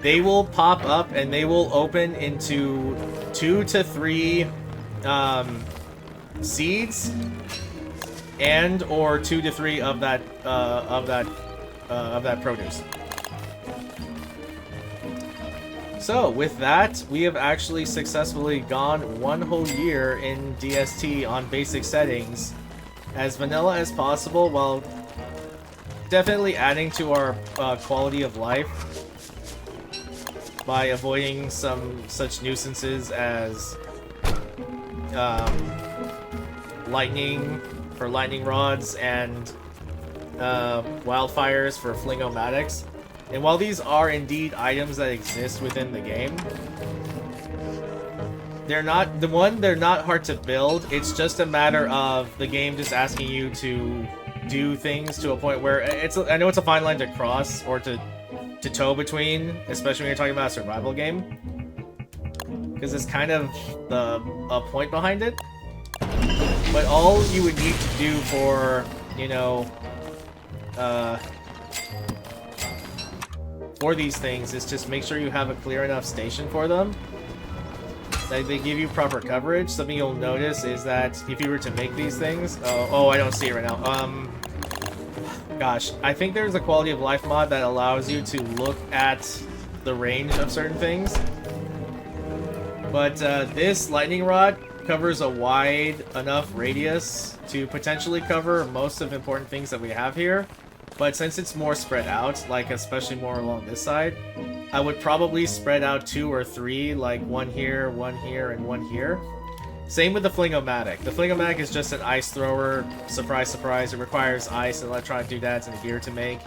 they will pop up and they will open into 2 to 3 seeds and or 2 to 3 of that produce. So with that, we have actually successfully gone 1 whole year in DST on basic settings, as vanilla as possible, while definitely adding to our quality of life by avoiding some such nuisances as lightning for lightning rods and wildfires for flingomatics. And while these are indeed items that exist within the game, they're not hard to build. It's just a matter of the game just asking you to do things to a point where I know it's a fine line to cross or to toe between, especially when you're talking about a survival game, because it's kind of a point behind it. But all you would need to do for, you know, for these things is just make sure you have a clear enough station for them, that they give you proper coverage. Something you'll notice is that if you were to make these things, oh, I don't see it right now. Gosh, I think there's a quality of life mod that allows you to look at the range of certain things. But this lightning rod covers a wide enough radius to potentially cover most of the important things that we have here. But since it's more spread out, like especially more along this side, I would probably spread out 2 or 3, like one here, and one here. Same with the Flingomatic. The Flingomatic is just an ice thrower. Surprise, surprise. It requires ice and electronic doodads and gear to make.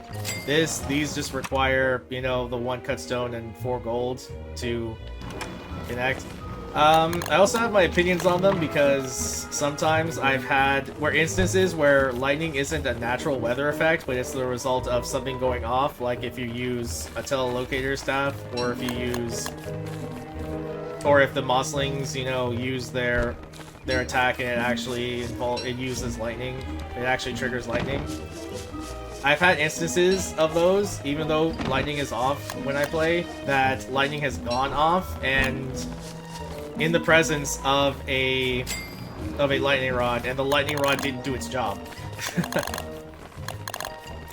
These just require, you know, the 1 cut stone and 4 gold to connect. I also have my opinions on them because sometimes I've had instances where lightning isn't a natural weather effect, but it's the result of something going off, like if you use a telelocator staff, or if the Mosslings, you know, use their attack and it uses lightning. It actually triggers lightning. I've had instances of those, even though lightning is off when I play, that lightning has gone off and in the presence of a lightning rod, and the lightning rod didn't do its job.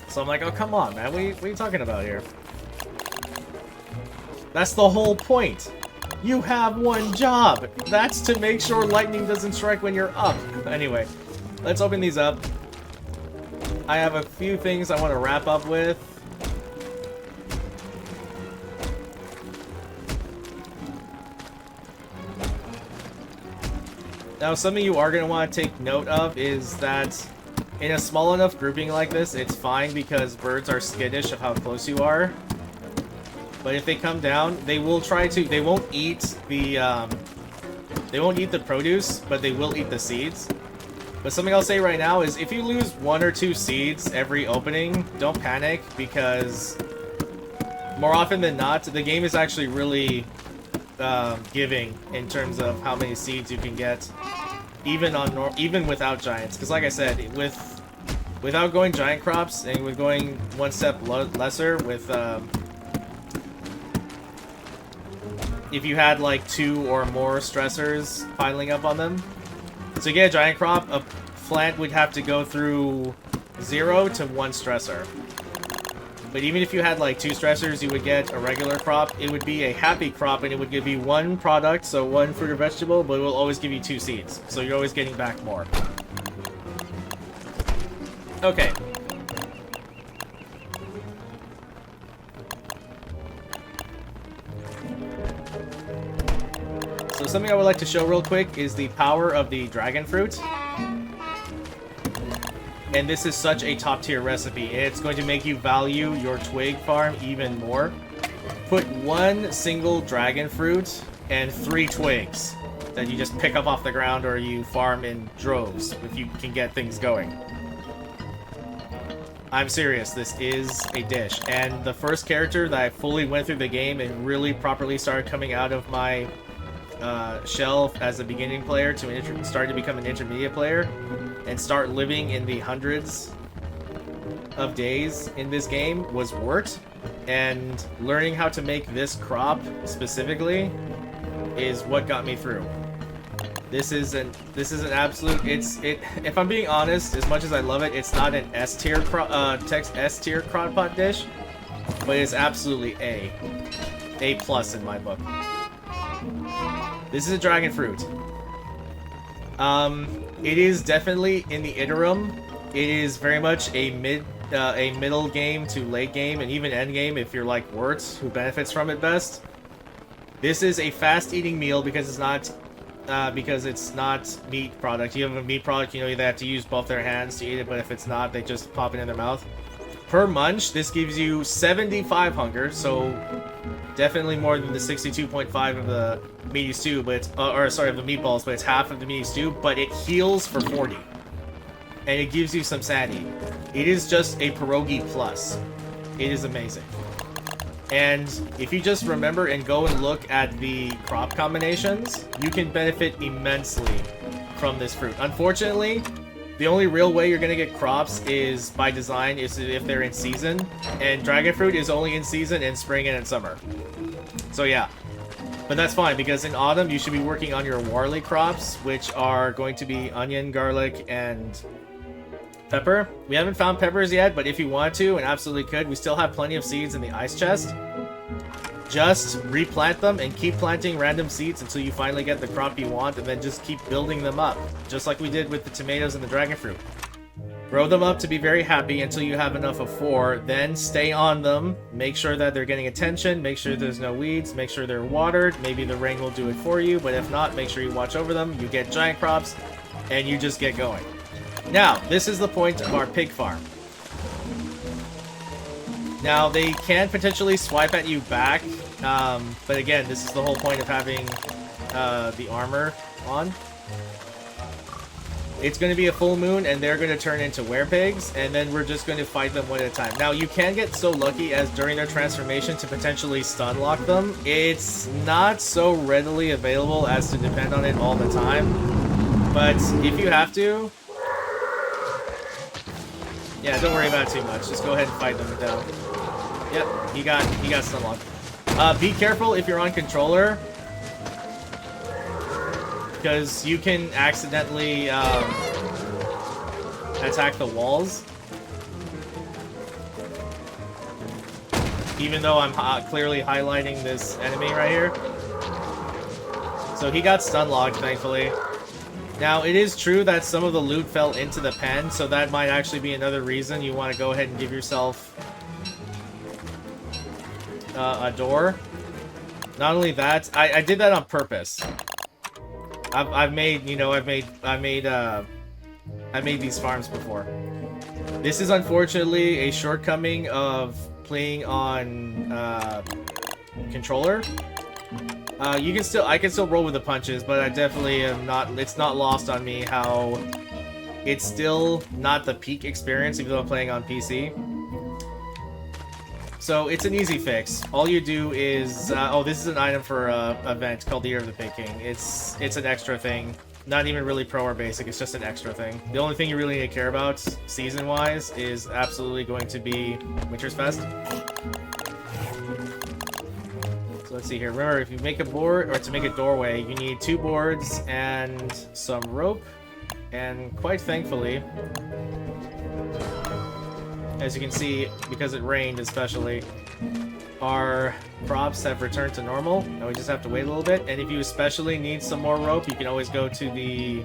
So I'm like, oh, come on, man. What are you talking about here? That's the whole point. You have 1 job. That's to make sure lightning doesn't strike when you're up. Anyway, let's open these up. I have a few things I want to wrap up with. Now, something you are going to want to take note of is that in a small enough grouping like this, it's fine because birds are skittish of how close you are. But if they come down, they will try to. They won't eat the produce, but they will eat the seeds. But something I'll say right now is if you lose 1 or 2 seeds every opening, don't panic, because more often than not, the game is actually really giving in terms of how many seeds you can get, even without giants. Because like I said, without going giant crops and with going 1 step lesser, with if you had like 2 or more stressors piling up on them, to get a giant crop, a plant would have to go through 0 to 1 stressor. But even if you had like 2 stressors, you would get a regular crop. It would be a happy crop, and it would give you 1 product, so 1 fruit or vegetable, but it will always give you 2 seeds. So you're always getting back more. Okay. So something I would like to show real quick is the power of the dragon fruit. And this is such a top tier recipe. It's going to make you value your twig farm even more. Put 1 single dragon fruit and 3 twigs that you just pick up off the ground or you farm in droves if you can get things going. I'm serious, this is a dish. And the first character that I fully went through the game and really properly started coming out of my shell as a beginning player to start to become an intermediate player and start living in the hundreds of days in this game was Wort. and learning how to make this crop specifically is what got me through. This is an absolute, if I'm being honest, as much as I love it, it's not an S tier crock pot dish, but it's absolutely A plus in my book. This is a dragon fruit. It is definitely in the interim. It is very much a middle game to late game, and even end game if you're like Wirtz, who benefits from it best. This is a fast eating meal because it's not meat product. You have a meat product, you know, they have to use both their hands to eat it, but if it's not, they just pop it in their mouth. Per munch, this gives you 75 hunger, so definitely more than the 62.5 of the meaty stew, but of the meatballs, but it's half of the meaty stew, but it heals for 40. And it gives you some sanity. It is just a pierogi plus. It is amazing. And if you just remember and go and look at the crop combinations, you can benefit immensely from this fruit. Unfortunately, the only real way you're going to get crops is by design, is if they're in season. And dragon fruit is only in season in spring and in summer. So yeah. But that's fine, because in autumn you should be working on your Warley crops, which are going to be onion, garlic, and pepper. We haven't found peppers yet, but if you want to, and absolutely could, we still have plenty of seeds in the ice chest. Just replant them and keep planting random seeds until you finally get the crop you want, and then just keep building them up, just like we did with the tomatoes and the dragon fruit. Grow them up to be very happy until you have enough of 4, then stay on them, make sure that they're getting attention, make sure there's no weeds, make sure they're watered, maybe the rain will do it for you, but if not, make sure you watch over them, you get giant crops, and you just get going. Now, this is the point of our pig farm. Now, they can potentially swipe at you back, but again, this is the whole point of having the armor on. It's going to be a full moon, and they're going to turn into werepigs, and then we're just going to fight them one at a time. Now, you can get so lucky as during their transformation to potentially stun lock them. It's not so readily available as to depend on it all the time, but if you have to, yeah, don't worry about it too much. Just go ahead and fight them down. Yep, he got stun locked. Be careful if you're on controller, because you can accidentally attack the walls. Even though I'm clearly highlighting this enemy right here. So he got stun locked, thankfully. Now, it is true that some of the loot fell into the pen, so that might actually be another reason you want to go ahead and give yourself a door. Not only that, I did that on purpose. I've made these farms before. This is unfortunately a shortcoming of playing on controller. I can still roll with the punches, but I definitely am not. It's not lost on me how it's still not the peak experience, even though I'm playing on PC. So it's an easy fix. All you do is, this is an item for a event called the Year of the Pig King. It's an extra thing. Not even really pro or basic, it's just an extra thing. The only thing you really need to care about, season-wise, is absolutely going to be Winter's Fest. So let's see here. Remember, if you make a board, or to make a doorway, you need 2 boards and some rope. And quite thankfully, as you can see, because it rained especially, our crops have returned to normal. Now we just have to wait a little bit. And if you especially need some more rope, you can always go to the...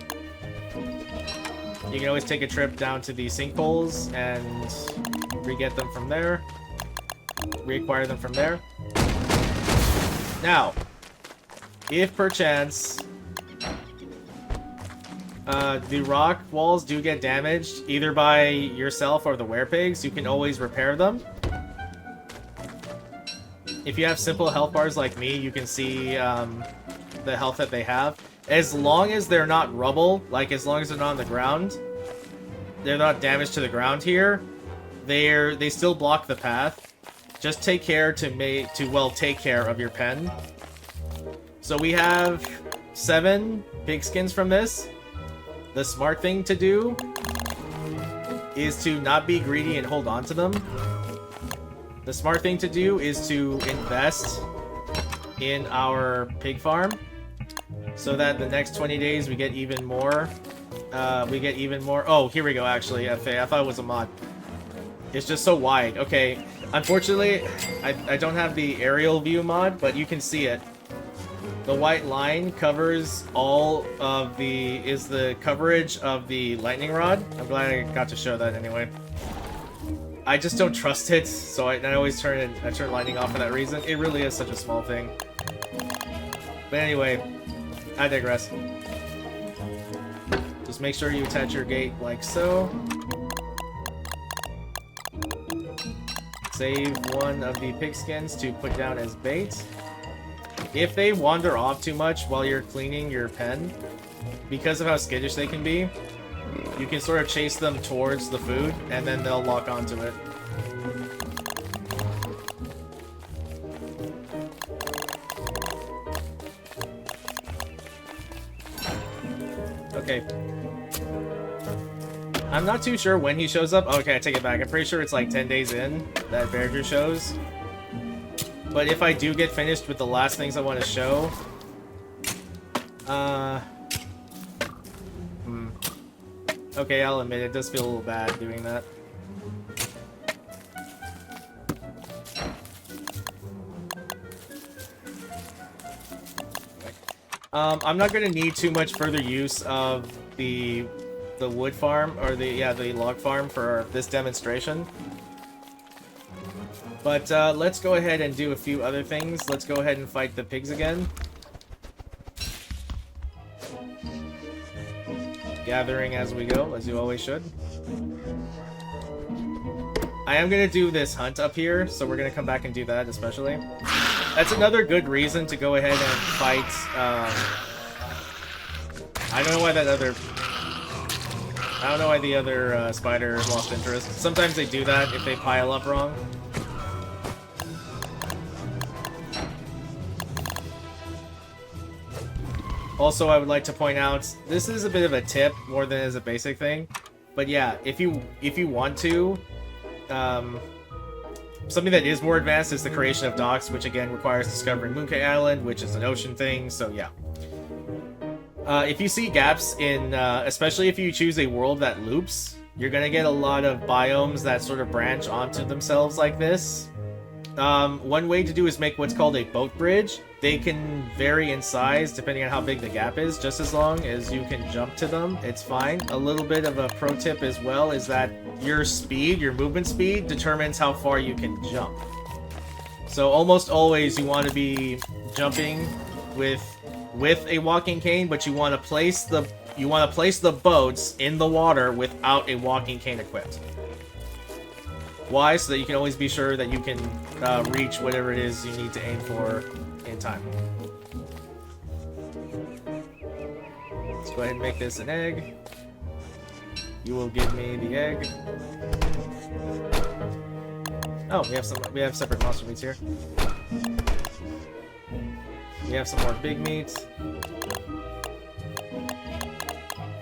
You can always take a trip down to the sinkholes and re-get them from there. Reacquire them from there. Now, if perchance the rock walls do get damaged, either by yourself or the werepigs, you can always repair them. If you have simple health bars like me, you can see the health that they have. As long as they're not rubble, like as long as they're not on the ground, they're not damaged to the ground here, they still block the path. Just take care to take care of your pen. So we have 7 pigskins from this. The smart thing to do is to not be greedy and hold on to them. The smart thing to do is to invest in our pig farm so that the next 20 days we get even more. Oh, here we go, actually, FA. I thought it was a mod. It's just so wide. Okay, unfortunately, I don't have the aerial view mod, but you can see it. The white line covers all of is the coverage of the lightning rod. I'm glad I got to show that anyway. I just don't trust it, so I always turn lightning off for that reason. It really is such a small thing. But anyway, I digress. Just make sure you attach your gate like so. Save one of the pigskins to put down as bait. If they wander off too much while you're cleaning your pen, because of how skittish they can be, you can sort of chase them towards the food, and then they'll lock onto it. Okay. I'm not too sure when he shows up. Okay, I take it back. I'm pretty sure it's like 10 days in that Verger shows. But if I do get finished with the last things I want to show... Okay, I'll admit it does feel a little bad doing that. I'm not going to need too much further use of the wood farm, or the log farm for this demonstration. But let's go ahead and do a few other things. Let's go ahead and fight the pigs again. Gathering as we go, as you always should. I am going to do this hunt up here, so we're going to come back and do that especially. That's another good reason to go ahead and fight, I don't know why the other spider lost interest. Sometimes they do that if they pile up wrong. Also, I would like to point out, this is a bit of a tip more than is a basic thing. But yeah, if you want to, something that is more advanced is the creation of docks, which again requires discovering Mooncake Island, which is an ocean thing, so yeah. If you see gaps in, especially if you choose a world that loops, you're gonna get a lot of biomes that sort of branch onto themselves like this. One way to do is make what's called a boat bridge. They can vary in size depending on how big the gap is, just as long as you can jump to them, it's fine. A little bit of a pro tip as well is that your speed, your movement speed, determines how far you can jump. So almost always you want to be jumping with a walking cane, but you want to place the boats in the water without a walking cane equipped. Why? So that you can always be sure that you can reach whatever it is you need to aim for in time. Let's go ahead and make this an egg. You will give me the egg. Oh, we have separate monster meats here. We have some more big meat.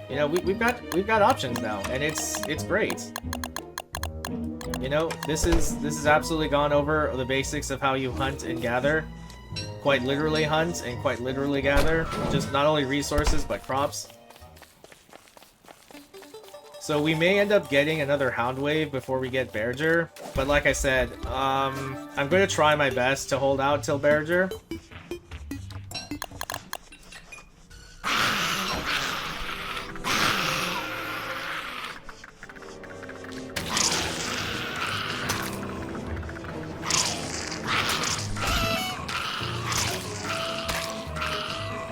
You know, we've got options now, and it's great. You know, this is absolutely gone over the basics of how you hunt and gather. Quite literally hunt and quite literally gather. Just not only resources, but crops. So we may end up getting another Hound Wave before we get Verger. But like I said, I'm going to try my best to hold out till Verger.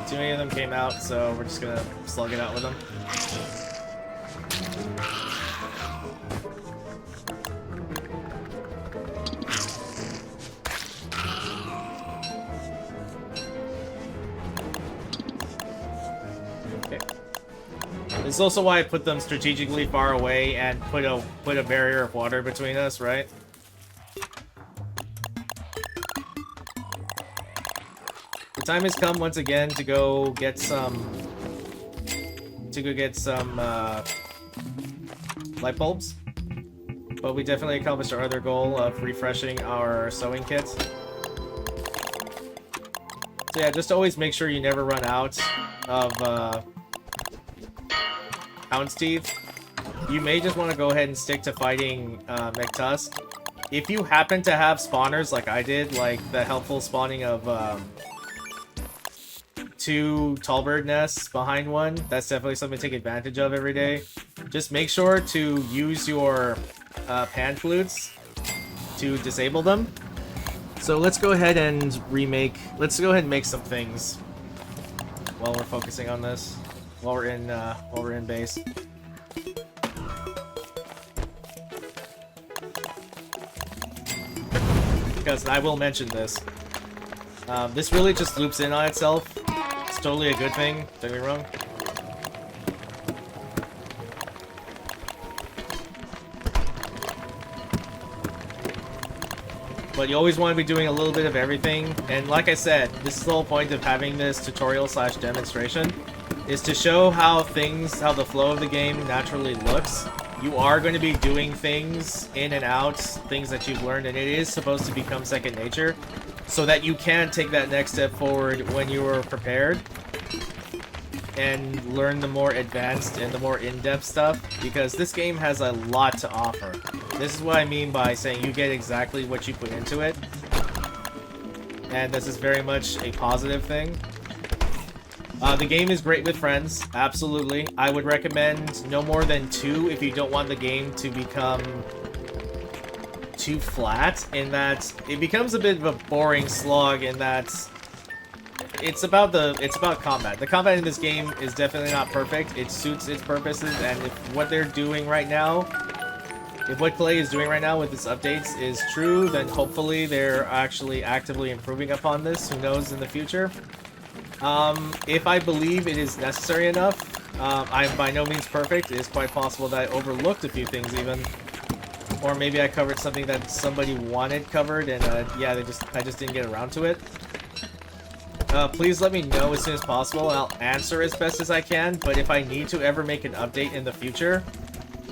Too many of them came out, so we're just gonna slug it out with them. Okay. This is also why I put them strategically far away and put a barrier of water between us, right? The time has come once again to go get some light bulbs. but we definitely accomplished our other goal of refreshing our sewing kit. So yeah, just always make sure you never run out of Hound's Teeth. You may just want to go ahead and stick to fighting McTusk. If you happen to have spawners like I did, like the helpful spawning of 2 tallbird nests behind one, that's definitely something to take advantage of every day. Just make sure to use your pan flutes to disable them. So let's go ahead and make some things while we're focusing on this, while we're in base. Because I will mention this. This really just loops in on itself. It's totally a good thing, don't get me wrong. But you always want to be doing a little bit of everything. And like I said, this is the whole point of having this tutorial / demonstration, is to show how the flow of the game naturally looks. You are going to be doing things in and out, things that you've learned, and it is supposed to become second nature, so that you can take that next step forward when you are prepared and learn the more advanced and the more in-depth stuff, because this game has a lot to offer. This is what I mean by saying you get exactly what you put into it, and this is very much a positive thing. The game is great with friends, absolutely. I would recommend no more than 2 if you don't want the game to become too flat, in that it becomes a bit of a boring slog, in that it's about combat. The combat in this game is definitely not perfect. It suits its purposes, and if what they're doing right now, if what Klei is doing right now with its updates is true, then hopefully they're actually actively improving upon this. Who knows in the future? If I believe it is necessary enough, I'm by no means perfect. It is quite possible that I overlooked a few things even. Or maybe I covered something that somebody wanted covered, and yeah, I just didn't get around to it. Please let me know as soon as possible, and I'll answer as best as I can, but if I need to ever make an update in the future,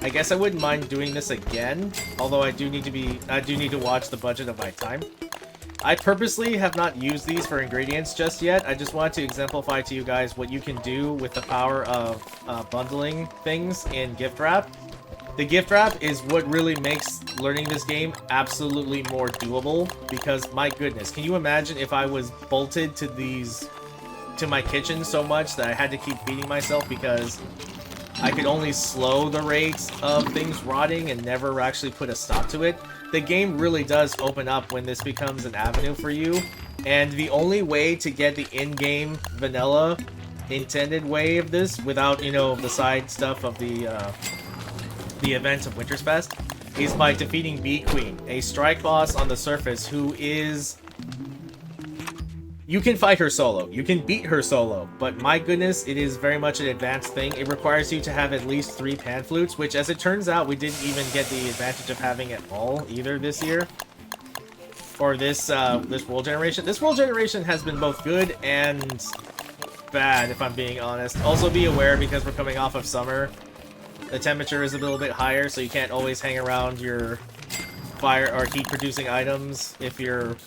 I guess I wouldn't mind doing this again, although I do need to watch the budget of my time. I purposely have not used these for ingredients just yet. I just wanted to exemplify to you guys what you can do with the power of bundling things in gift wrap. The gift wrap is what really makes learning this game absolutely more doable, because my goodness, can you imagine if I was bolted to my kitchen so much that I had to keep feeding myself because I could only slow the rate of things rotting and never actually put a stop to it? The game really does open up when this becomes an avenue for you, and the only way to get the in-game vanilla intended way of this, without, you know, the side stuff of the event of Winter's Fest, is by defeating Bee Queen, a strike boss on the surface who is... You can fight her solo, you can beat her solo, but my goodness, it is very much an advanced thing. It requires you to have at least 3 pan flutes, which, as it turns out, we didn't even get the advantage of having at all either this year. Or this world generation. This world generation has been both good and bad, if I'm being honest. Also be aware, because we're coming off of summer, the temperature is a little bit higher, so you can't always hang around your fire or heat producing items if you're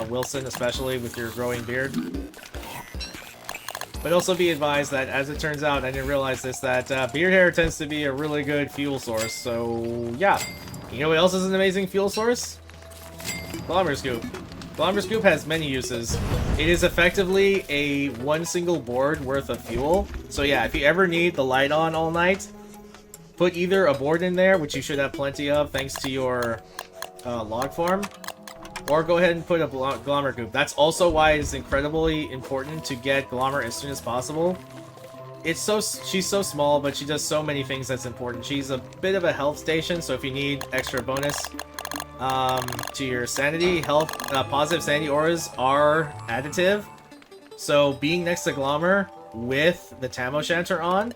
Wilson, especially with your growing beard. But also be advised that, as it turns out, I didn't realize this, that beard hair tends to be a really good fuel source. So yeah, you know what else is an amazing fuel source? Glommer Scoop. Glommer Scoop has many uses. It is effectively a one single board worth of fuel. So yeah, if you ever need the light on all night, put either a board in there, which you should have plenty of thanks to your log farm, or go ahead and put a Glommer Goop. That's also why it's incredibly important to get Glommer as soon as possible. She's so small, but she does so many things that's important. She's a bit of a health station, so if you need extra bonus to your sanity, health, positive sanity auras are additive. So being next to Glommer with the Tam O'Shanter on,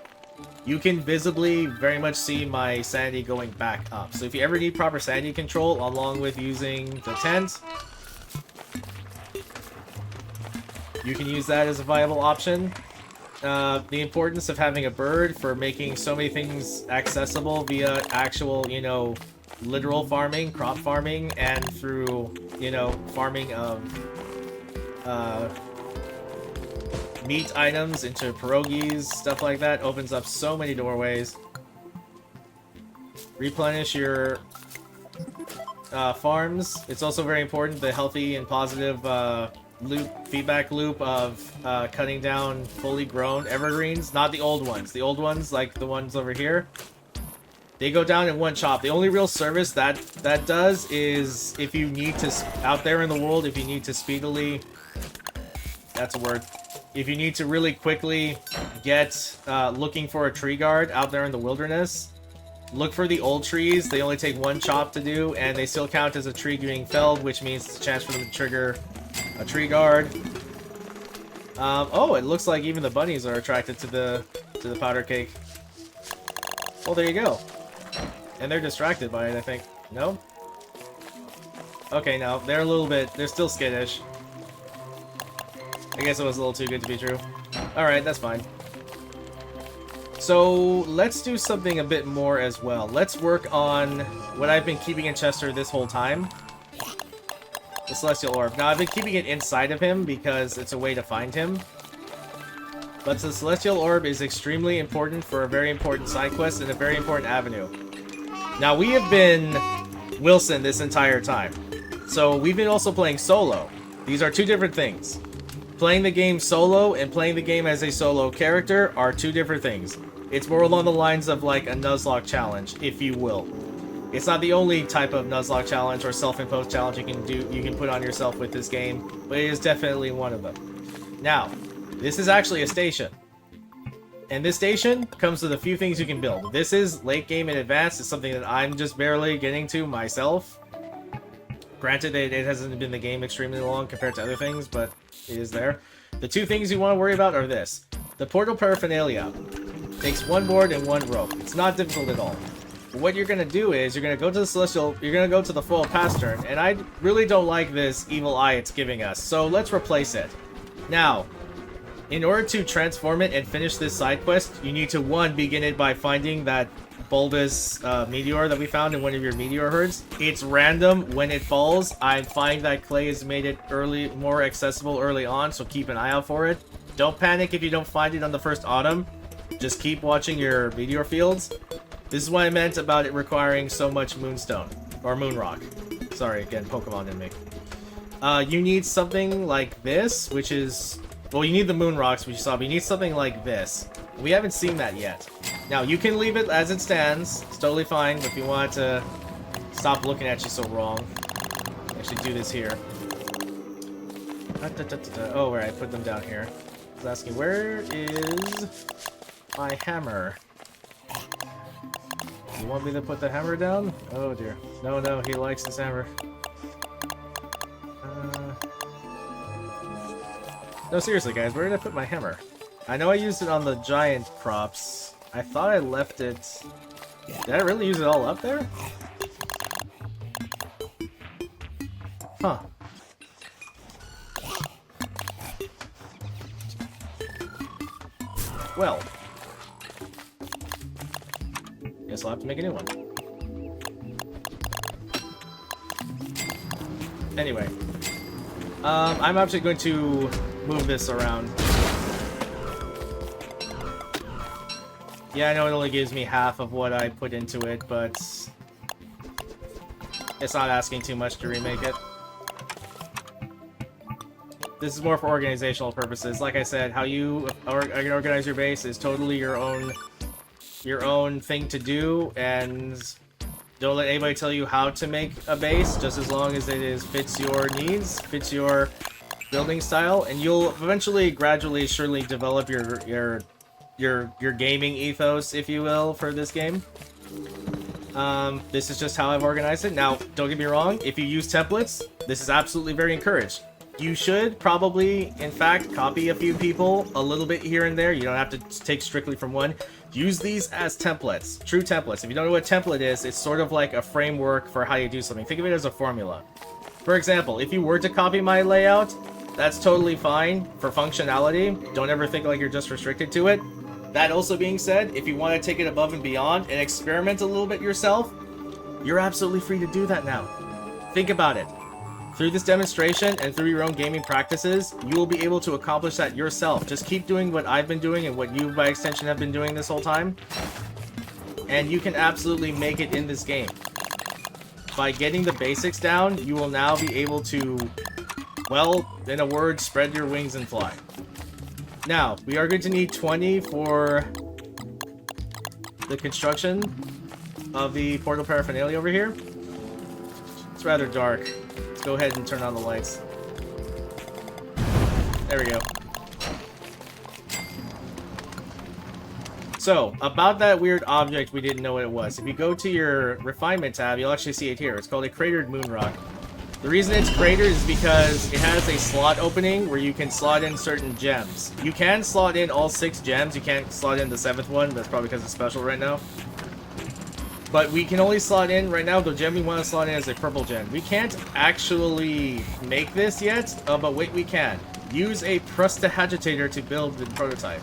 you can visibly very much see my sanity going back up. So if you ever need proper sanity control, along with using the tent, you can use that as a viable option. The importance of having a bird for making so many things accessible via actual, you know, literal farming, crop farming, and through, you know, farming of meat items into pierogies, stuff like that. Opens up so many doorways. Replenish your farms. It's also very important, the healthy and positive feedback loop of cutting down fully grown evergreens, not the old ones. The old ones, like the ones over here, they go down in one chop. The only real service that does is if you need to, out there in the world, if you need to speedily, that's a word, if you need to really quickly get looking for a tree guard out there in the wilderness, look for the old trees. They only take one chop to do, and they still count as a tree being felled, which means it's a chance for them to trigger a tree guard. Oh, it looks like even the bunnies are attracted to the powder cake. Well, there you go. And they're distracted by it, I think. No? Okay, no. They're a little bit... They're still skittish. I guess it was a little too good to be true. Alright, that's fine. So, let's do something a bit more as well. Let's work on what I've been keeping in Chester this whole time. The Celestial Orb. Now, I've been keeping it inside of him because it's a way to find him. But the Celestial Orb is extremely important for a very important side quest and a very important avenue. Now, we have been Wilson this entire time. So, we've been also playing solo. These are two different things. Playing the game solo and playing the game as a solo character are two different things. It's more along the lines of like a Nuzlocke challenge, if you will. It's not the only type of Nuzlocke challenge or self-imposed challenge you can put on yourself with this game, but it is definitely one of them. Now, this is actually a station. And this station comes with a few things you can build. This is late game in advance. It's something that I'm just barely getting to myself. Granted, it hasn't been the game extremely long compared to other things, but it is there. The two things you want to worry about are this. The portal paraphernalia takes one board and one rope. It's not difficult at all. But what you're going to do is you're going to go to the Celestial, you're going to go to the Foil Pastern, and I really don't like this evil eye it's giving us, so let's replace it. Now, in order to transform it and finish this side quest, you need to, one, begin it by finding that bulbous meteor that we found in one of your meteor herds. It's random when it falls. I find that Clay has made it more accessible early on, so keep an eye out for it. Don't panic if you don't find it on the first autumn. Just keep watching your meteor fields. This is what I meant about it requiring so much moonstone, or moon rock. Sorry, again, Pokemon in me. You need something like this, which is... Well, you need the moon rocks, which you saw, but you need something like this. We haven't seen that yet. Now, you can leave it as it stands. It's totally fine, but if you want to stop looking at you so wrong, actually do this here. Oh, where I put them down here. I was asking, where is my hammer? You want me to put the hammer down? Oh dear. No, no, he likes this hammer. No, seriously, guys, where did I put my hammer? I know I used it on the giant crops. I thought I left it... Did I really use it all up there? Huh. Well. Guess I'll have to make a new one. Anyway. I'm actually going to move this around. Yeah, I know it only gives me half of what I put into it, but it's not asking too much to remake it. This is more for organizational purposes. Like I said, how you organize your base is totally your own thing to do, and don't let anybody tell you how to make a base, just as long as it fits your needs, fits your building style, and you'll eventually, gradually, surely develop your gaming ethos, if you will, for this game. This is just how I've organized it. Now, don't get me wrong, if you use templates, this is absolutely very encouraged. You should probably, in fact, copy a few people a little bit here and there. You don't have to take strictly from one. Use these as templates, true templates. If you don't know what a template is, it's sort of like a framework for how you do something. Think of it as a formula. For example, if you were to copy my layout, that's totally fine for functionality. Don't ever think like you're just restricted to it. That also being said, if you want to take it above and beyond and experiment a little bit yourself, You're absolutely free to do that now. Think about it. Through this demonstration and through your own gaming practices, you will be able to accomplish that yourself. Just keep doing what I've been doing and what you, by extension, have been doing this whole time. And you can absolutely make it in this game. By getting the basics down, you will now be able to, well, in a word, spread your wings and fly. Now, we are going to need 20 for the construction of the portal paraphernalia over here. It's rather dark. Let's go ahead and turn on the lights. There we go. So, about that weird object we didn't know what it was. If you go to your refinement tab, you'll actually see it here. It's called a cratered moon rock. The reason it's cratered is because it has a slot opening where you can slot in certain gems. You can slot in all 6 gems. You can't slot in the 7th one. That's probably because it's special right now. But we can only slot in, right now, the gem we want to slot in is a purple gem. We can't actually make this yet, but wait, we can. Use a prestidigitator to build the prototype.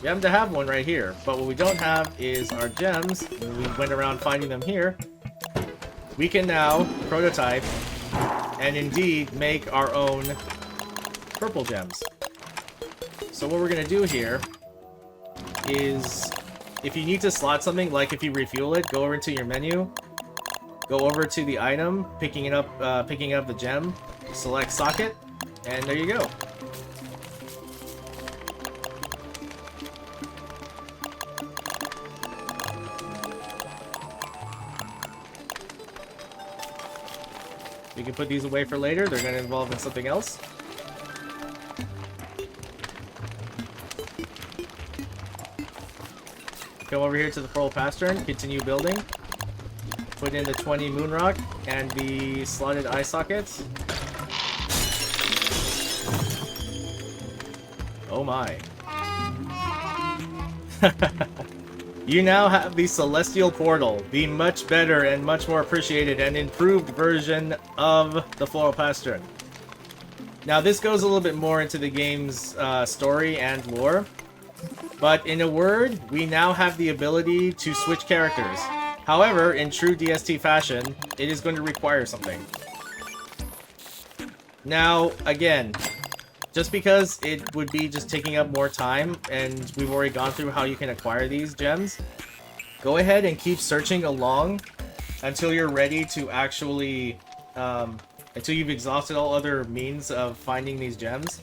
We happen to have one right here, but what we don't have is our gems. And we went around finding them here. We can now prototype and indeed make our own purple gems. So what we're going to do here is, if you need to slot something, like if you refuel it, go over into your menu, go over to the item, picking up the gem, select socket, and there you go. You can put these away for later. They're going to involve in something else. Come over here to the pearl pastern, continue building. Put in the 20 moon rock and the slotted eye sockets. Oh my. You now have the Celestial Portal, the much better and much more appreciated and improved version of the Floral Pastern. Now this goes a little bit more into the game's story and lore, but in a word, we now have the ability to switch characters. However, in true DST fashion, it is going to require something. Now, again, just because it would be just taking up more time, and we've already gone through how you can acquire these gems, go ahead and keep searching along until you're ready to actually, until you've exhausted all other means of finding these gems.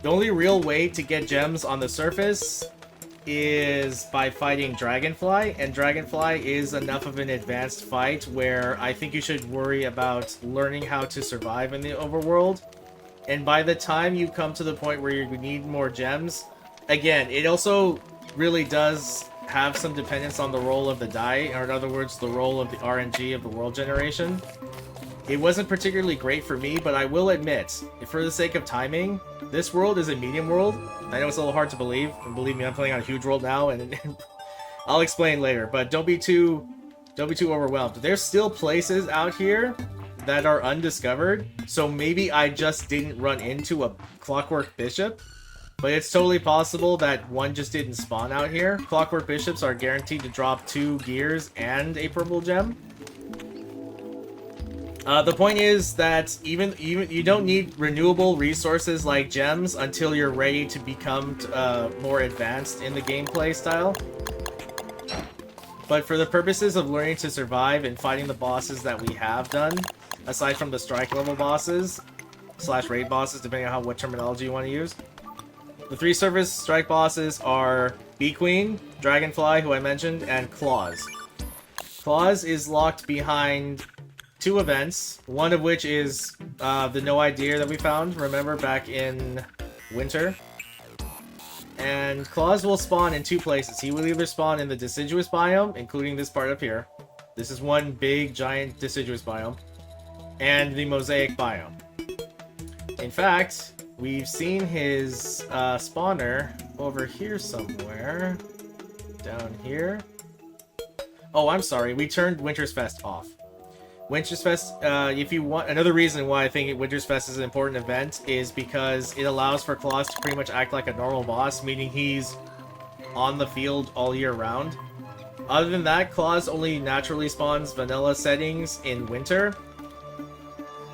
The only real way to get gems on the surface is by fighting Dragonfly, and Dragonfly is enough of an advanced fight where I think you should worry about learning how to survive in the overworld. And by the time you come to the point where you need more gems, again, it also really does have some dependence on the roll of the die, or in other words, the roll of the RNG of the world generation. It wasn't particularly great for me, but I will admit, for the sake of timing, this world is a medium world. I know it's a little hard to believe, and believe me, I'm playing on a huge world now, and I'll explain later, but don't be too overwhelmed. There's still places out here that are undiscovered, so maybe I just didn't run into a Clockwork Bishop, but it's totally possible that one just didn't spawn out here. Clockwork Bishops are guaranteed to drop 2 gears and a purple gem. The point is that even you don't need renewable resources like gems until you're ready to become more advanced in the gameplay style. But for the purposes of learning to survive and fighting the bosses that we have done, aside from the strike level bosses, / raid bosses, depending on what terminology you want to use, the 3 surface strike bosses are Bee Queen, Dragonfly, who I mentioned, and Claws. Claws is locked behind 2 events, one of which is the No Idea that we found, remember, back in winter. And Claws will spawn in 2 places. He will either spawn in the deciduous biome, including this part up here. This is one big, giant deciduous biome. And the mosaic biome. In fact, we've seen his spawner over here somewhere. Down here. Oh, I'm sorry. We turned Winter's Fest off. Winter's Fest, if you want, another reason why I think Winter's Fest is an important event is because it allows for Claws to pretty much act like a normal boss, meaning he's on the field all year round. Other than that, Claus only naturally spawns vanilla settings in winter.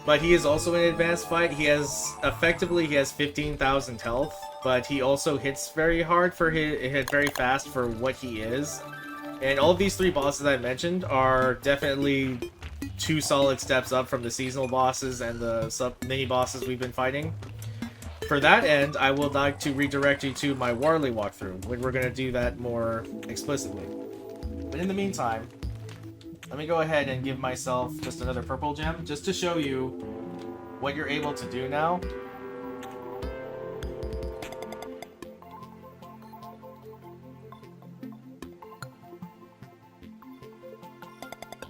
But he is also in advanced fight. He has 15,000 health, but he also hits very hard for hit very fast for what he is. And all of these 3 bosses I mentioned are definitely 2 solid steps up from the seasonal bosses and the mini bosses we've been fighting. For that end, I would like to redirect you to my Warley walkthrough, when we're going to do that more explicitly. But in the meantime, let me go ahead and give myself just another purple gem, just to show you what you're able to do now.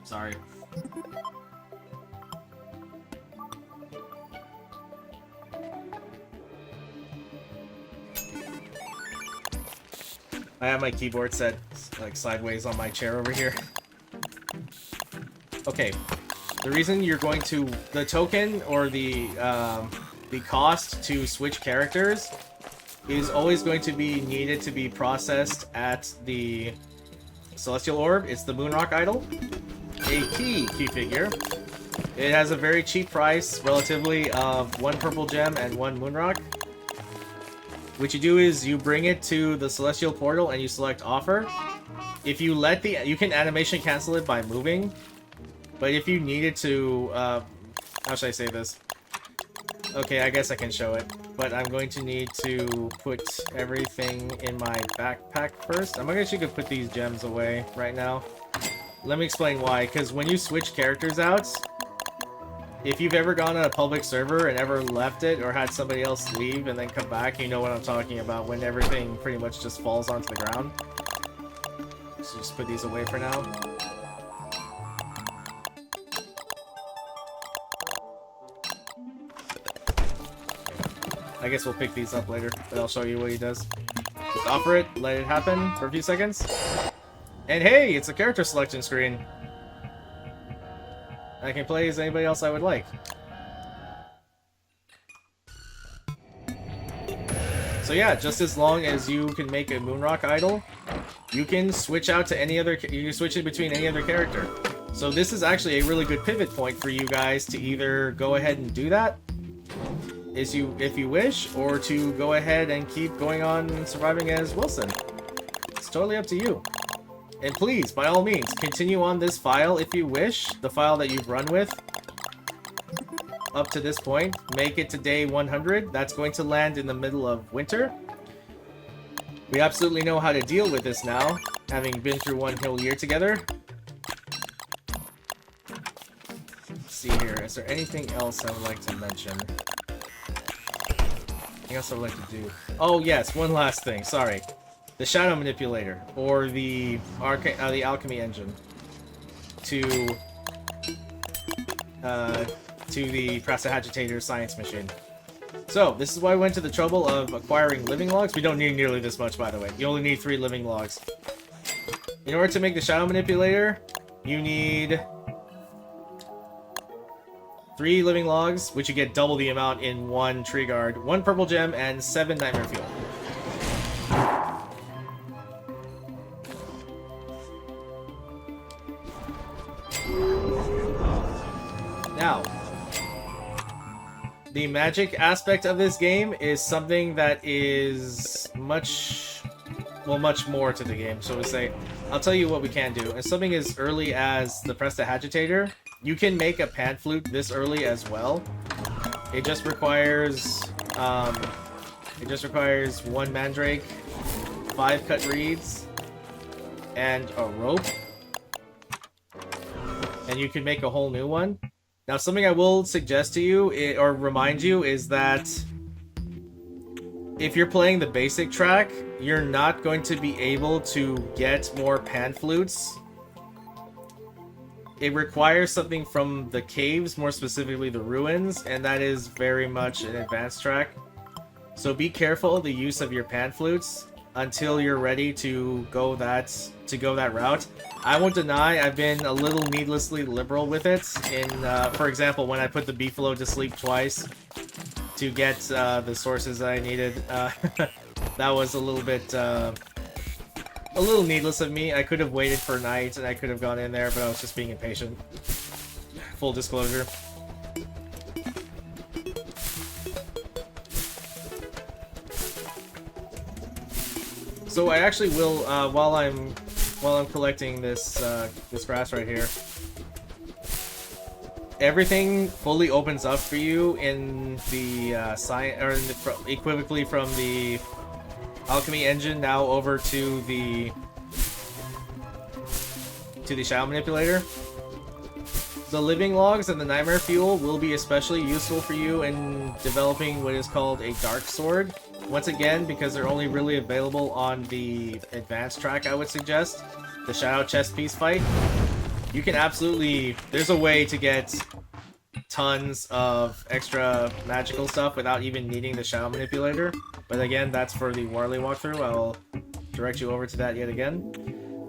Sorry. I have my keyboard set like sideways on my chair over here. Okay, the reason you're going to the token or the cost to switch characters is always going to be needed to be processed at the Celestial Orb. It's the Moonrock Idol, a key figure. It has a very cheap price, relatively, of 1 purple gem and 1 Moonrock. What you do is you bring it to the Celestial Portal and you select offer. If you let you can animation cancel it by moving, but if you needed to, how should I say this? Okay, I guess I can show it, but I'm going to need to put everything in my backpack first. I'm actually going to put these gems away right now. Let me explain why, because when you switch characters out, if you've ever gone on a public server and ever left it or had somebody else leave and then come back, you know what I'm talking about, when everything pretty much just falls onto the ground. So just put these away for now. I guess we'll pick these up later, but I'll show you what he does. Just offer it, let it happen for a few seconds. And hey, it's a character selection screen. I can play as anybody else I would like. So yeah, just as long as you can make a Moonrock Idol, you can switch out to any other. You can switch it between any other character. So this is actually a really good pivot point for you guys to either go ahead and do that, if you wish, or to go ahead and keep going on surviving as Wilson. It's totally up to you. And please, by all means, continue on this file if you wish, the file that you've run with up to this point. Make it to day 100. That's going to land in the middle of winter. We absolutely know how to deal with this now, having been through one whole year together. Let's see here, is there anything else I would like to mention? Anything else I would like to do? Oh yes, one last thing, sorry. The Shadow Manipulator, or the Alchemy Engine, to the Prestidigitator Science Machine. So, this is why I went to the trouble of acquiring living logs. We don't need nearly this much, by the way. You only need 3 living logs. In order to make the Shadow Manipulator, you need 3 living logs, which you get double the amount in 1 tree guard, 1 purple gem, and 7 nightmare fuel. Now, the magic aspect of this game is something that is much more to the game, so to say. I'll tell you what we can do. And something as early as the Prestidigitator, you can make a pan flute this early as well. It just requires 1 mandrake, 5 cut reeds, and a rope. And you can make a whole new one. Now, something I will suggest to you, or remind you, is that if you're playing the basic track, you're not going to be able to get more pan flutes. It requires something from the caves, more specifically the ruins, and that is very much an advanced track. So be careful of the use of your pan flutes until you're ready to go that route. I won't deny I've been a little needlessly liberal with it. For example, when I put the Beefalo to sleep twice to get the sources that I needed, that was a little bit A little needless of me. I could have waited for night and I could have gone in there, but I was just being impatient. Full disclosure. So I actually will, while I'm collecting this this grass right here, everything fully opens up for you in the science, or in the, equivocally from the alchemy engine now over to the shadow manipulator. The living logs and the nightmare fuel will be especially useful for you in developing what is called a dark sword. Once again, because they're only really available on the advanced track, I would suggest. The Shadow Chest Piece fight. You can absolutely... There's a way to get tons of extra magical stuff without even needing the Shadow Manipulator. But again, that's for the Warley walkthrough. I'll direct you over to that yet again.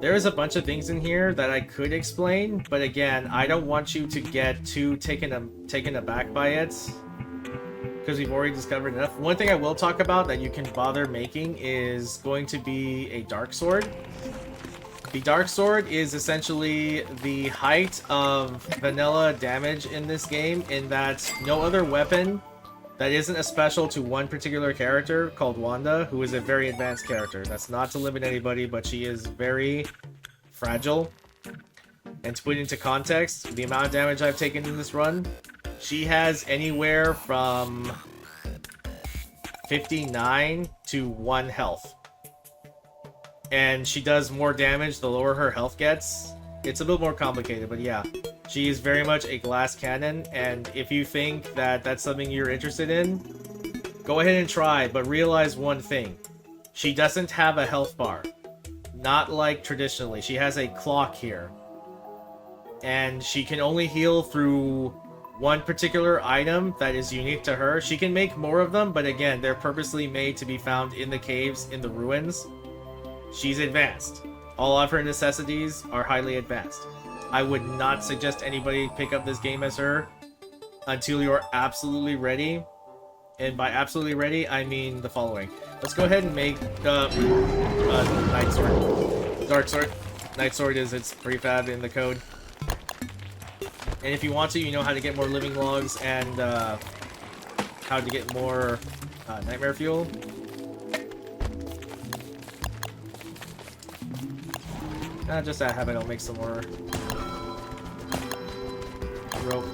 There is a bunch of things in here that I could explain, but again, I don't want you to get too taken aback by it, because we've already discovered enough. One thing I will talk about that you can bother making is going to be a Dark Sword. The Dark Sword is essentially the height of vanilla damage in this game, in that no other weapon that isn't a special to one particular character called Wanda, who is a very advanced character. That's not to limit anybody, but she is very fragile. And to put it into context, the amount of damage I've taken in this run, she has anywhere from 59 to 1 health. And she does more damage the lower her health gets. It's a bit more complicated, but yeah. She is very much a glass cannon, and if you think that that's something you're interested in, go ahead and try, but realize one thing. She doesn't have a health bar. Not like traditionally. She has a clock here. And she can only heal through one particular item that is unique to her. She can make more of them, but again, they're purposely made to be found in the caves, in the ruins. She's advanced. All of her necessities are highly advanced. I would not suggest anybody pick up this game as her until you're absolutely ready. And by absolutely ready, I mean the following. Let's go ahead and make Night Sword. Dark Sword. Night Sword is its prefab in the code. And if you want to, you know how to get more living logs and how to get more nightmare fuel. Just that habit, I'll make some more rope.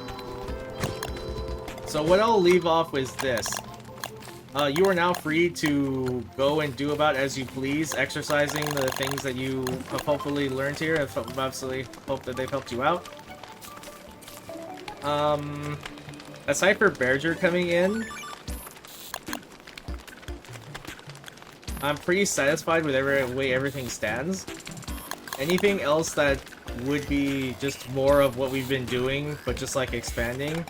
So what I'll leave off with this. You are now free to go and do about as you please, exercising the things that you have hopefully learned here. I absolutely hope that they've helped you out. Aside for Berger coming in, I'm pretty satisfied with the way everything stands. Anything else that would be just more of what we've been doing, but just like expanding.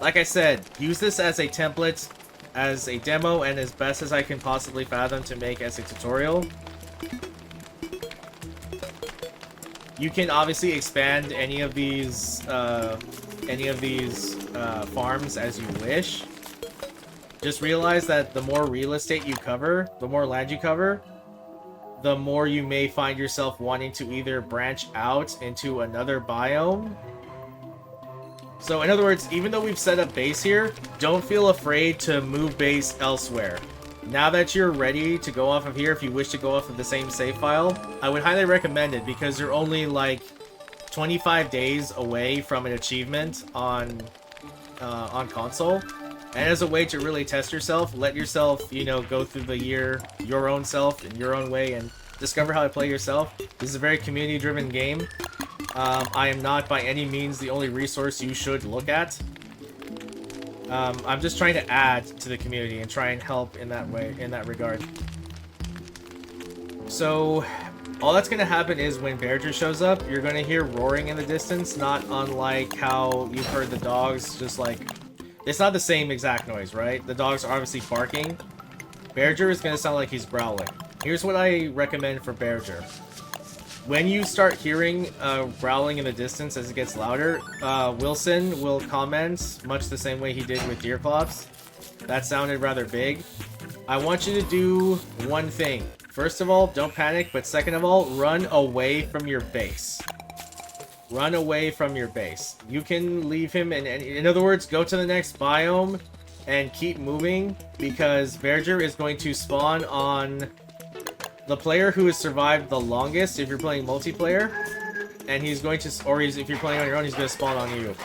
Like I said, use this as a template, as a demo, and as best as I can possibly fathom to make as a tutorial. You can obviously expand any of these farms as you wish. Just realize that the more real estate you cover, the more land you cover, the more you may find yourself wanting to either branch out into another biome. So in other words, even though we've set up base here, don't feel afraid to move base elsewhere. Now that you're ready to go off of here, if you wish to go off of the same save file, I would highly recommend it, because you're only like 25 days away from an achievement on console. And as a way to really test yourself, let yourself, you know, go through the year your own self in your own way and discover how to play yourself. This is a very community-driven game. I am not by any means the only resource you should look at. I'm just trying to add to the community and try and help in that way, in that regard. So, all that's going to happen is when Berger shows up, you're going to hear roaring in the distance, not unlike how you've heard the dogs just like... It's not the same exact noise, right? The dogs are obviously barking. Berger is going to sound like he's growling. Here's what I recommend for Berger. When you start hearing growling in the distance as it gets louder, Wilson will comment much the same way he did with Deerclops. That sounded rather big. I want you to do one thing. First of all, don't panic, but second of all, run away from your base. Run away from your base. You can leave him in other words, go to the next biome and keep moving, because Verger is going to spawn on the player who has survived the longest if you're playing multiplayer, and he's going to, if you're playing on your own, he's going to spawn on you.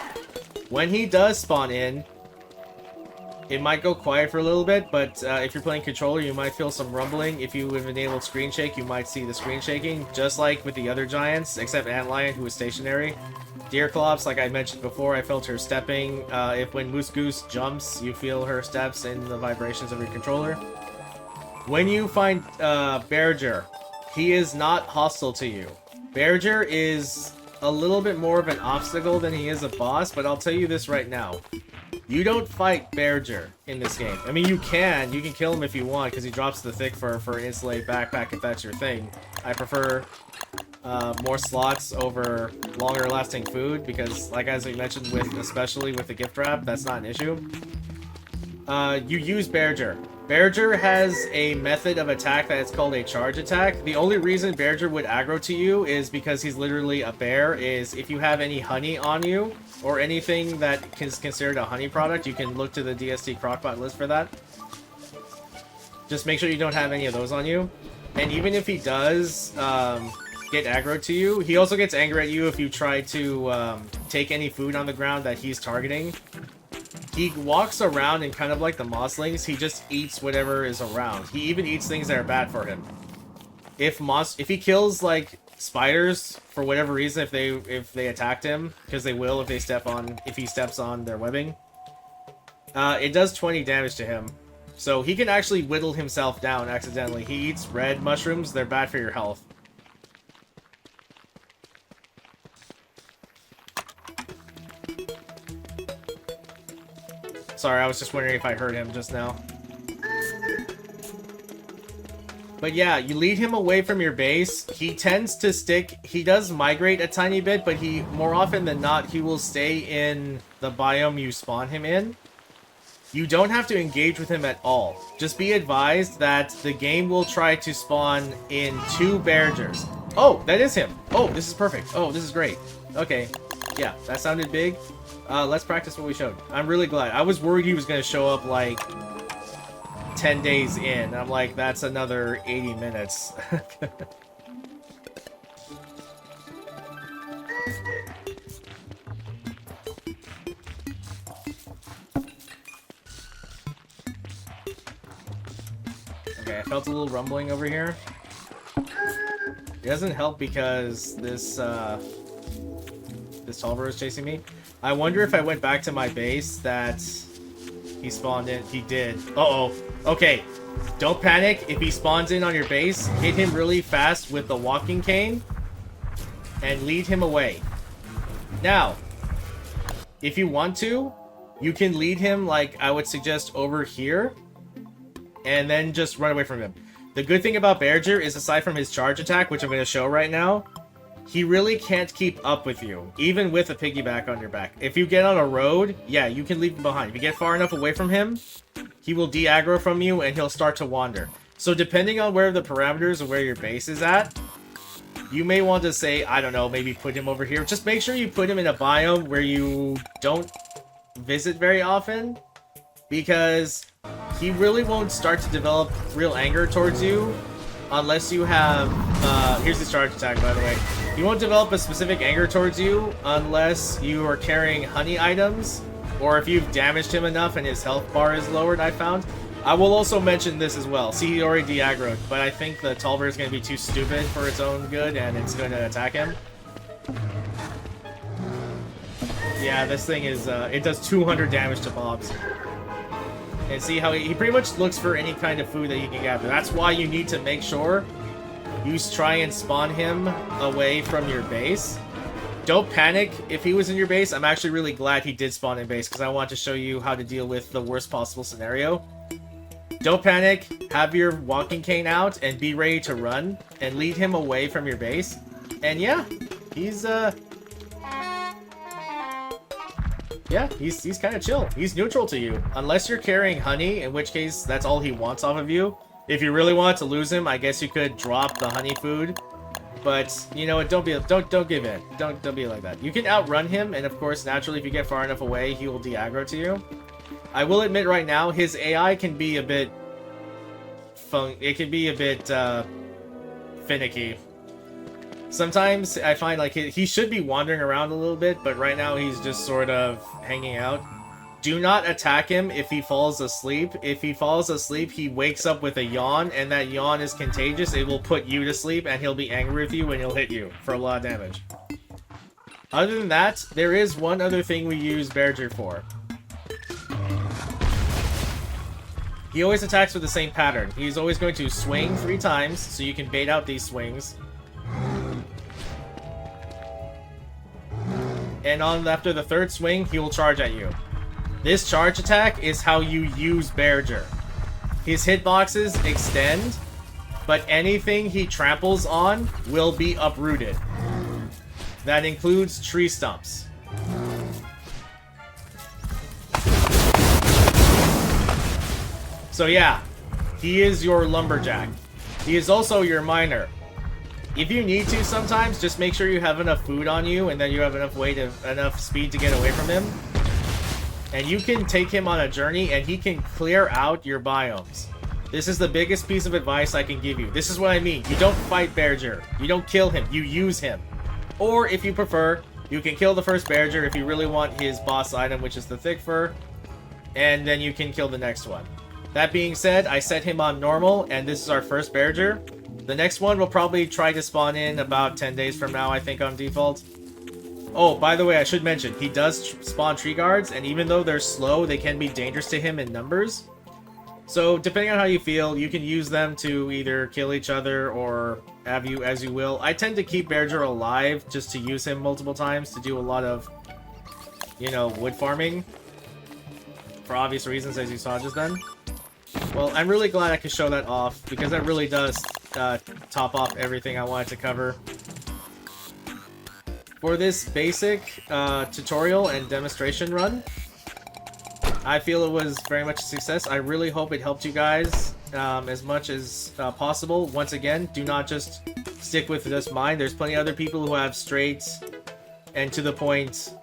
When he does spawn in, it might go quiet for a little bit, but if you're playing controller, you might feel some rumbling. If you have enabled screen shake, you might see the screen shaking, just like with the other giants, except Antlion, who is stationary. Deerclops, like I mentioned before, I felt her stepping. If when Moose Goose jumps, you feel her steps and the vibrations of your controller. When you find Verger, he is not hostile to you. Verger is a little bit more of an obstacle than he is a boss, but I'll tell you this right now. You don't fight Verger in this game. I mean, you can kill him if you want, because he drops the thick fur for an insulated backpack if that's your thing. I prefer more slots over longer lasting food, because like as we mentioned, especially with the gift wrap, that's not an issue. You use Verger. Verger has a method of attack that is called a charge attack. The only reason Verger would aggro to you is because he's literally a bear. Is if you have any honey on you, or anything that is considered a honey product, you can look to the DST Crockpot list for that. Just make sure you don't have any of those on you. And even if he does get aggro to you, he also gets angry at you if you try to take any food on the ground that he's targeting. He walks around and kind of like the Mosslings, he just eats whatever is around. He even eats things that are bad for him. If he kills like spiders for whatever reason, if they attacked him, because they will if he steps on their webbing, it does 20 damage to him. So he can actually whittle himself down accidentally. He eats red mushrooms, they're bad for your health. Sorry, I was just wondering if I heard him just now. But yeah, you lead him away from your base. He tends to stick. He does migrate a tiny bit, but more often than not, he will stay in the biome you spawn him in. You don't have to engage with him at all. Just be advised that the game will try to spawn in 2 Vergers. Oh, that is him. Oh, this is perfect. Oh, this is great. Okay. Yeah, that sounded big. Let's practice what we showed. I'm really glad. I was worried he was going to show up like 10 days in. I'm like, that's another 80 minutes. Okay, I felt a little rumbling over here. It doesn't help because this Tallbear is chasing me. I wonder if I went back to my base that he spawned in. He did. Uh-oh. Okay. Don't panic. If he spawns in on your base, hit him really fast with the walking cane and lead him away. Now, if you want to, you can lead him, like I would suggest, over here and then just run away from him. The good thing about Verger is, aside from his charge attack, which I'm going to show right now, he really can't keep up with you, even with a piggyback on your back. If you get on a road, yeah, you can leave him behind. If you get far enough away from him, he will de-aggro from you and he'll start to wander. So depending on where the parameters of where your base is at, you may want to say, I don't know, maybe put him over here. Just make sure you put him in a biome where you don't visit very often, because he really won't start to develop real anger towards you unless you have... here's his charge attack, by the way. He won't develop a specific anger towards you unless you are carrying honey items, or if you've damaged him enough and his health bar is lowered, I found. I will also mention this as well. See, he already de-aggroed, but I think the Tallbear is going to be too stupid for its own good, and it's going to attack him. Yeah, this thing is, it does 200 damage to mobs. And see how he pretty much looks for any kind of food that he can gather. That's why you need to make sure you try and spawn him away from your base. Don't panic if he was in your base. I'm actually really glad he did spawn in base, because I want to show you how to deal with the worst possible scenario. Don't panic. Have your walking cane out and be ready to run and lead him away from your base. And yeah, he's kind of chill. He's neutral to you. Unless you're carrying honey, in which case that's all he wants off of you. If you really want to lose him, I guess you could drop the honey food. But you know what? Don't give in. Don't be like that. You can outrun him, and of course, naturally, if you get far enough away, he will de-aggro to you. I will admit right now, his AI can be a bit it can be a bit finicky. Sometimes I find like he should be wandering around a little bit, but right now he's just sort of hanging out. Do not attack him if he falls asleep. If he falls asleep, he wakes up with a yawn, and that yawn is contagious. It will put you to sleep, and he'll be angry with you, and he'll hit you for a lot of damage. Other than that, there is one other thing we use Bearger for. He always attacks with the same pattern. He's always going to swing 3 times, so you can bait out these swings. And after the 3rd swing, he will charge at you. This charge attack is how you use Bearger. His hitboxes extend, but anything he tramples on will be uprooted. That includes tree stumps. So yeah, he is your lumberjack. He is also your miner. If you need to sometimes, just make sure you have enough food on you and that you have enough weight, enough speed to get away from him. And you can take him on a journey and he can clear out your biomes. This is the biggest piece of advice I can give you. This is what I mean. You don't fight Bearger. You don't kill him. You use him. Or if you prefer, you can kill the first Bearger if you really want his boss item, which is the thick fur. And then you can kill the next one. That being said, I set him on normal and this is our first Bearger. The next one will probably try to spawn in about 10 days from now, I think, on default. Oh, by the way, I should mention, he does spawn tree guards, and even though they're slow, they can be dangerous to him in numbers. So, depending on how you feel, you can use them to either kill each other or have you as you will. I tend to keep Bearger alive just to use him multiple times to do a lot of, you know, wood farming. For obvious reasons, as you saw just then. Well, I'm really glad I could show that off, because that really does top off everything I wanted to cover. For this basic tutorial and demonstration run, I feel it was very much a success. I really hope it helped you guys as much as possible. Once again, do not just stick with just mine. There's plenty of other people who have straight and to the point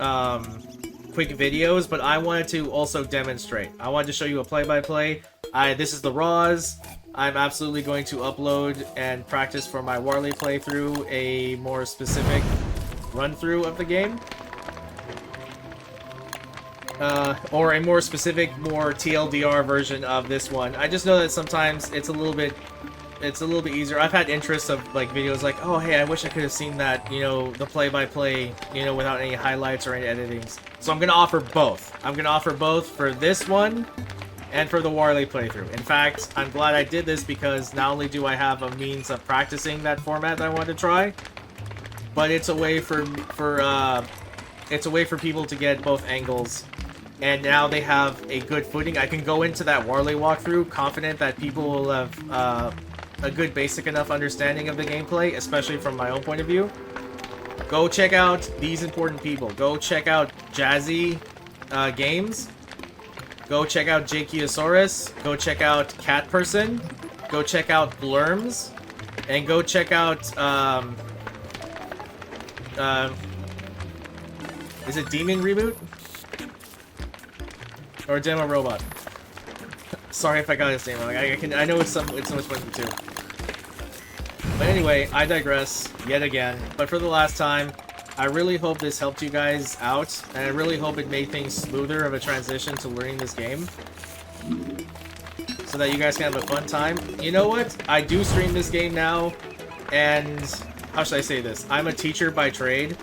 quick videos, but I wanted to also demonstrate. I wanted to show you a play-by-play. This is the raws. I'm absolutely going to upload and practice for my Warley playthrough a more specific run-through of the game. Or a more specific, more TLDR version of this one. I just know that sometimes it's a little bit easier. I've had interests of like videos like, oh hey, I wish I could have seen that, you know, the play-by-play, you know, without any highlights or any editings. So I'm gonna offer both. I'm gonna offer both for this one and for the Warley playthrough. In fact, I'm glad I did this because not only do I have a means of practicing that format that I wanted to try, but it's a way for people to get both angles. And now they have a good footing. I can go into that Warley walkthrough confident that people will have a good basic enough understanding of the gameplay, especially from my own point of view. Go check out these important people. Go check out Jazzy Games. Go check out Jakiosaurus. Go check out Cat Person. Go check out Blurms. And go check out is it Demon Reboot? Or Demo Robot? Sorry if I got his name wrong. I know it's so much fun to do. But anyway, I digress yet again. But for the last time, I really hope this helped you guys out, and I really hope it made things smoother of a transition to learning this game, so that you guys can have a fun time. You know what? I do stream this game now, and how should I say this? I'm a teacher by trade.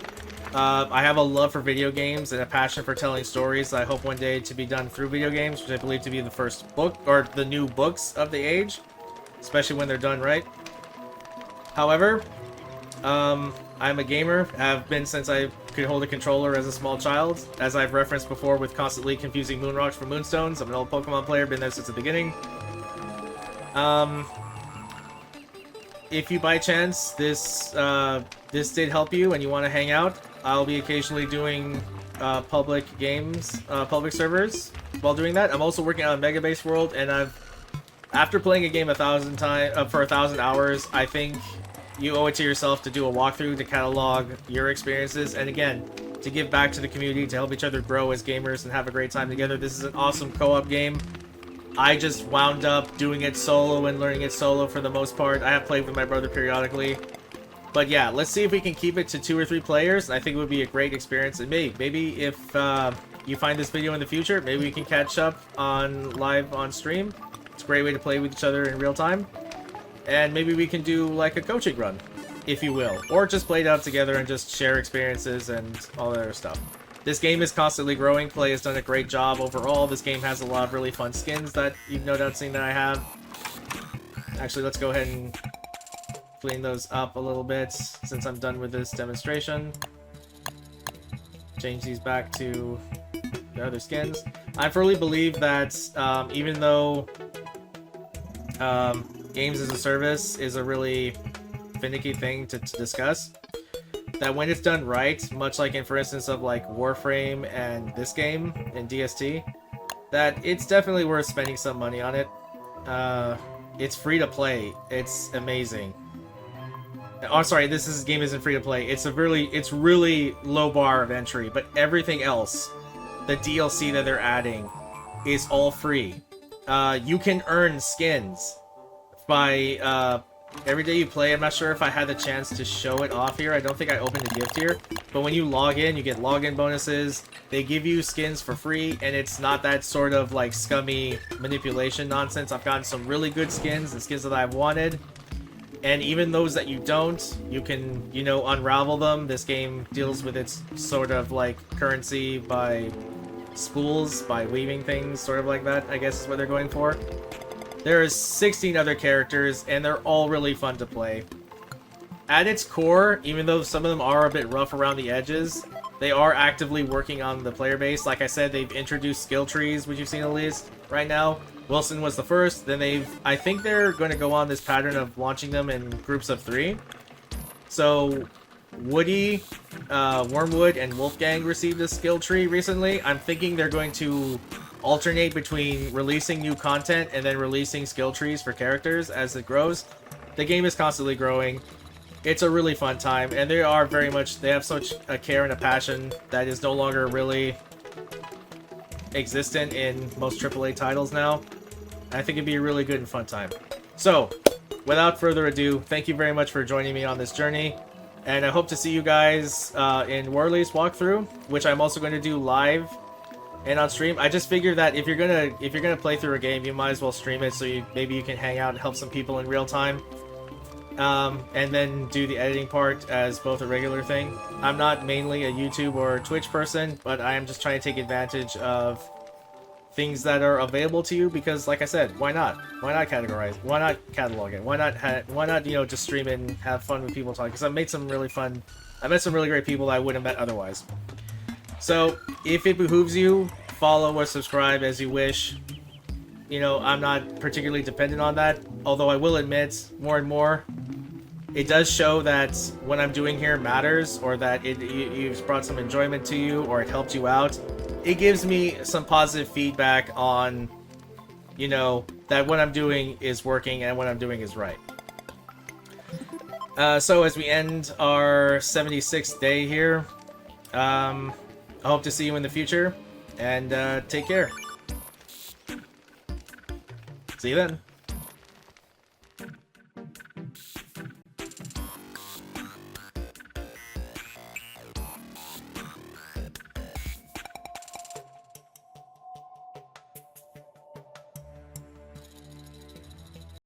I have a love for video games and a passion for telling stories that I hope one day to be done through video games, which I believe to be the first book, or the new books of the age, especially when they're done right. However, I'm a gamer, have been since I could hold a controller as a small child, as I've referenced before with constantly confusing moon rocks for moonstones. I'm an old Pokemon player, been there since the beginning. If you by chance this did help you and you want to hang out, I'll be occasionally doing public games, public servers while doing that. I'm also working on Mega Base World, and After playing a game 1,000 times for 1,000 hours, I think you owe it to yourself to do a walkthrough to catalog your experiences, and again, to give back to the community, to help each other grow as gamers and have a great time together. This is an awesome co-op game. I just wound up doing it solo and learning it solo for the most part. I have played with my brother periodically. But yeah, let's see if we can keep it to 2 or 3 players. I think it would be a great experience. And maybe if you find this video in the future, maybe we can catch up on live on stream. It's a great way to play with each other in real time. And maybe we can do like a coaching run, if you will. Or just play it out together and just share experiences and all that other stuff. This game is constantly growing. Play has done a great job overall. This game has a lot of really fun skins that you've no doubt seen that I have. Actually, let's go ahead and clean those up a little bit since I'm done with this demonstration. Change these back to the other skins. I firmly believe that even though games as a service is a really finicky thing to discuss, that when it's done right, much like in, for instance, of like Warframe and this game in DST, that it's definitely worth spending some money on it. It's free to play. It's amazing. Oh, sorry, game isn't free to play. It's really low bar of entry, but everything else, the DLC that they're adding, is all free. You can earn skins by every day you play. I'm not sure if I had the chance to show it off here. I don't think I opened a gift here. But when you log in, you get login bonuses. They give you skins for free, and it's not that sort of like scummy manipulation nonsense. I've gotten some really good skins and skins that I've wanted. And even those that you don't, you can, you know, unravel them. This game deals with its sort of like currency by spools, by weaving things, sort of like that, I guess is what they're going for. There is 16 other characters, and they're all really fun to play. At its core, even though some of them are a bit rough around the edges, they are actively working on the player base. Like I said, they've introduced skill trees, which you've seen at least right now. Wilson was the first, then I think they're going to go on this pattern of launching them in groups of 3. So, Woody, Wormwood, and Wolfgang received a skill tree recently. I'm thinking they're going to alternate between releasing new content and then releasing skill trees for characters as it grows. The game is constantly growing. It's a really fun time, and they have such a care and a passion that is no longer really existent in most AAA titles now. I think it'd be a really good and fun time. So, without further ado, thank you very much for joining me on this journey, and I hope to see you guys in Worley's walkthrough, which I'm also going to do live and on stream. I just figured that if you're gonna play through a game, you might as well stream it so maybe you can hang out and help some people in real time. And then do the editing part as both a regular thing. I'm not mainly a YouTube or Twitch person, but I am just trying to take advantage of things that are available to you because, like I said, why not? Why not categorize? Why not catalog it? Why not, you know, just stream it and have fun with people talking? Because I met some really great people that I wouldn't have met otherwise. So, if it behooves you, follow or subscribe as you wish. You know, I'm not particularly dependent on that, although I will admit, more and more, it does show that what I'm doing here matters, or that you've brought some enjoyment to you, or it helped you out. It gives me some positive feedback on, you know, that what I'm doing is working and what I'm doing is right. So as we end our 76th day here, I hope to see you in the future, and take care. See you then.